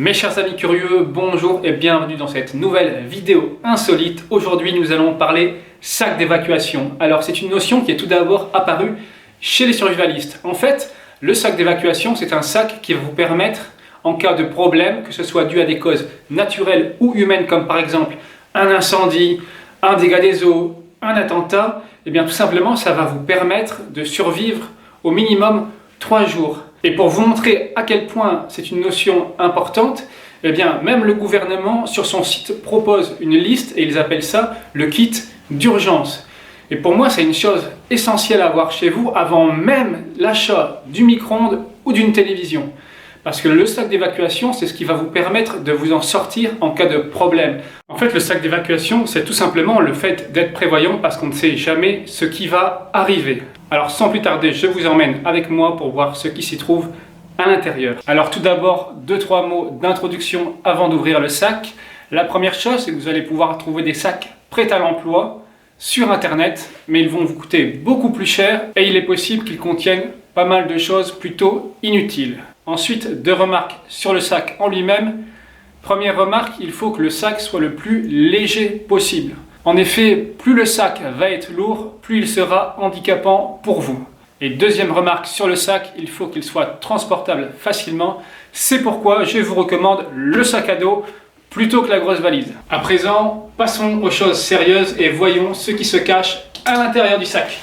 Mes chers amis curieux, bonjour et bienvenue dans cette nouvelle vidéo insolite. Aujourd'hui, nous allons parler sac d'évacuation. Alors, c'est une notion qui est tout d'abord apparue chez les survivalistes. En fait, le sac d'évacuation, c'est un sac qui va vous permettre, en cas de problème, que ce soit dû à des causes naturelles ou humaines, comme par exemple un incendie, un dégât des eaux, un attentat, et bien tout simplement, ça va vous permettre de survivre au minimum 3 jours. Et pour vous montrer à quel point c'est une notion importante, eh bien, même le gouvernement sur son site propose une liste et ils appellent ça le kit d'urgence. Et pour moi, c'est une chose essentielle à avoir chez vous avant même l'achat du micro-ondes ou d'une télévision. Parce que le sac d'évacuation, c'est ce qui va vous permettre de vous en sortir en cas de problème. En fait, le sac d'évacuation, c'est tout simplement le fait d'être prévoyant parce qu'on ne sait jamais ce qui va arriver. Alors sans plus tarder, je vous emmène avec moi pour voir ce qui s'y trouve à l'intérieur. Alors tout d'abord, 2-3 mots d'introduction avant d'ouvrir le sac. La première chose, c'est que vous allez pouvoir trouver des sacs prêts à l'emploi sur internet, mais ils vont vous coûter beaucoup plus cher et il est possible qu'ils contiennent pas mal de choses plutôt inutiles. Ensuite, 2 remarques sur le sac en lui-même. Première remarque, il faut que le sac soit le plus léger possible. En effet, plus le sac va être lourd, plus il sera handicapant pour vous. Et deuxième remarque sur le sac, il faut qu'il soit transportable facilement. C'est pourquoi je vous recommande le sac à dos plutôt que la grosse valise. À présent, passons aux choses sérieuses et voyons ce qui se cache à l'intérieur du sac.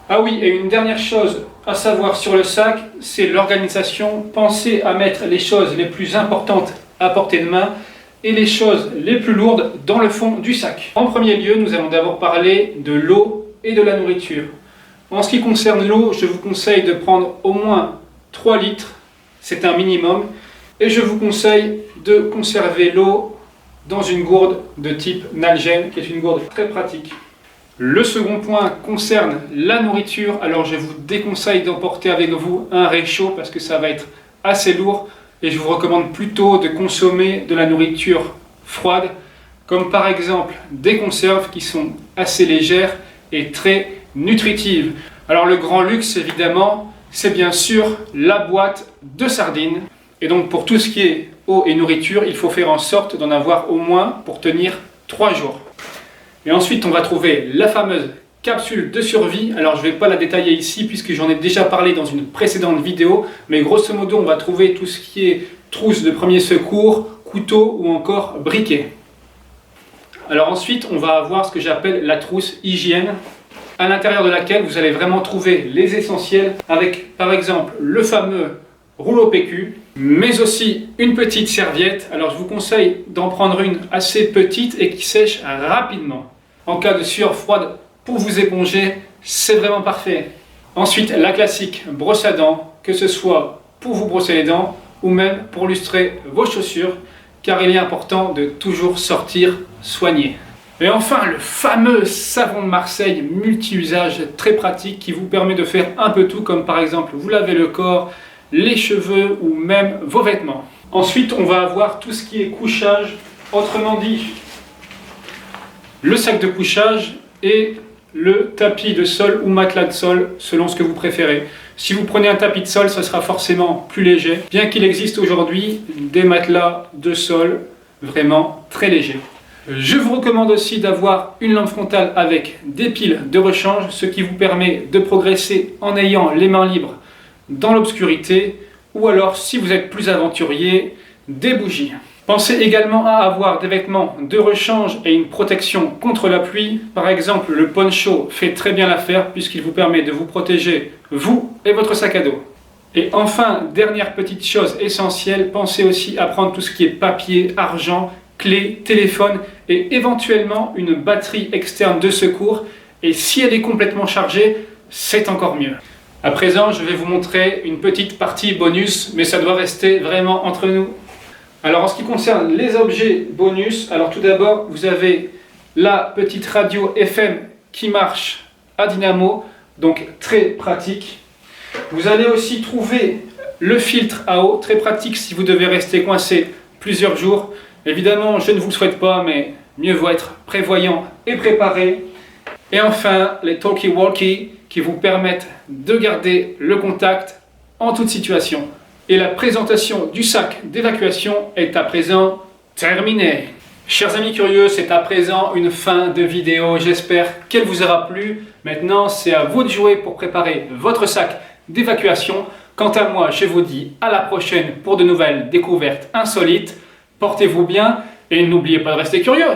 Ah oui, et une dernière chose à savoir sur le sac, c'est l'organisation. Pensez à mettre les choses les plus importantes à portée de main et les choses les plus lourdes dans le fond du sac. En premier lieu, nous allons d'abord parler de l'eau et de la nourriture. En ce qui concerne l'eau, je vous conseille de prendre au moins 3 litres, c'est un minimum, et je vous conseille de conserver l'eau dans une gourde de type Nalgene, qui est une gourde très pratique. Le second point concerne la nourriture, alors je vous déconseille d'emporter avec vous un réchaud parce que ça va être assez lourd. Et je vous recommande plutôt de consommer de la nourriture froide, comme par exemple des conserves qui sont assez légères et très nutritives. Alors le grand luxe évidemment, c'est bien sûr la boîte de sardines. Et donc pour tout ce qui est eau et nourriture, il faut faire en sorte d'en avoir au moins pour tenir 3 jours. Et ensuite on va trouver la fameuse capsule de survie. Alors je ne vais pas la détailler ici puisque j'en ai déjà parlé dans une précédente vidéo, mais grosso modo on va trouver tout ce qui est trousse de premier secours, couteau ou encore briquet. Alors ensuite on va avoir ce que j'appelle la trousse hygiène, à l'intérieur de laquelle vous allez vraiment trouver les essentiels avec par exemple le fameux rouleau PQ, mais aussi une petite serviette. Alors je vous conseille d'en prendre une assez petite et qui sèche rapidement. En cas de sueur froide, pour vous éponger, c'est vraiment parfait. Ensuite, la classique brosse à dents, que ce soit pour vous brosser les dents ou même pour lustrer vos chaussures, car il est important de toujours sortir soigné. Et enfin, le fameux savon de Marseille multi-usage très pratique qui vous permet de faire un peu tout, comme par exemple vous lavez le corps, les cheveux ou même vos vêtements. Ensuite, on va avoir tout ce qui est couchage, autrement dit, le sac de couchage et le tapis de sol ou matelas de sol, selon ce que vous préférez. Si vous prenez un tapis de sol, ce sera forcément plus léger, bien qu'il existe aujourd'hui des matelas de sol vraiment très légers. Je vous recommande aussi d'avoir une lampe frontale avec des piles de rechange, ce qui vous permet de progresser en ayant les mains libres dans l'obscurité, ou alors, si vous êtes plus aventurier, des bougies. Pensez également à avoir des vêtements de rechange et une protection contre la pluie. Par exemple, le poncho fait très bien l'affaire puisqu'il vous permet de vous protéger, vous et votre sac à dos. Et enfin, dernière petite chose essentielle, pensez aussi à prendre tout ce qui est papier, argent, clés, téléphone et éventuellement une batterie externe de secours. Et si elle est complètement chargée, c'est encore mieux. À présent, je vais vous montrer une petite partie bonus, mais ça doit rester vraiment entre nous. Alors en ce qui concerne les objets bonus, alors tout d'abord vous avez la petite radio FM qui marche à dynamo, donc très pratique. Vous allez aussi trouver le filtre à eau, très pratique si vous devez rester coincé plusieurs jours. Évidemment, je ne vous le souhaite pas, mais mieux vaut être prévoyant et préparé. Et enfin, les talkie-walkie qui vous permettent de garder le contact en toute situation. Et la présentation du sac d'évacuation est à présent terminée. Chers amis curieux, c'est à présent une fin de vidéo. J'espère qu'elle vous aura plu. Maintenant, c'est à vous de jouer pour préparer votre sac d'évacuation. Quant à moi, je vous dis à la prochaine pour de nouvelles découvertes insolites. Portez-vous bien et n'oubliez pas de rester curieux.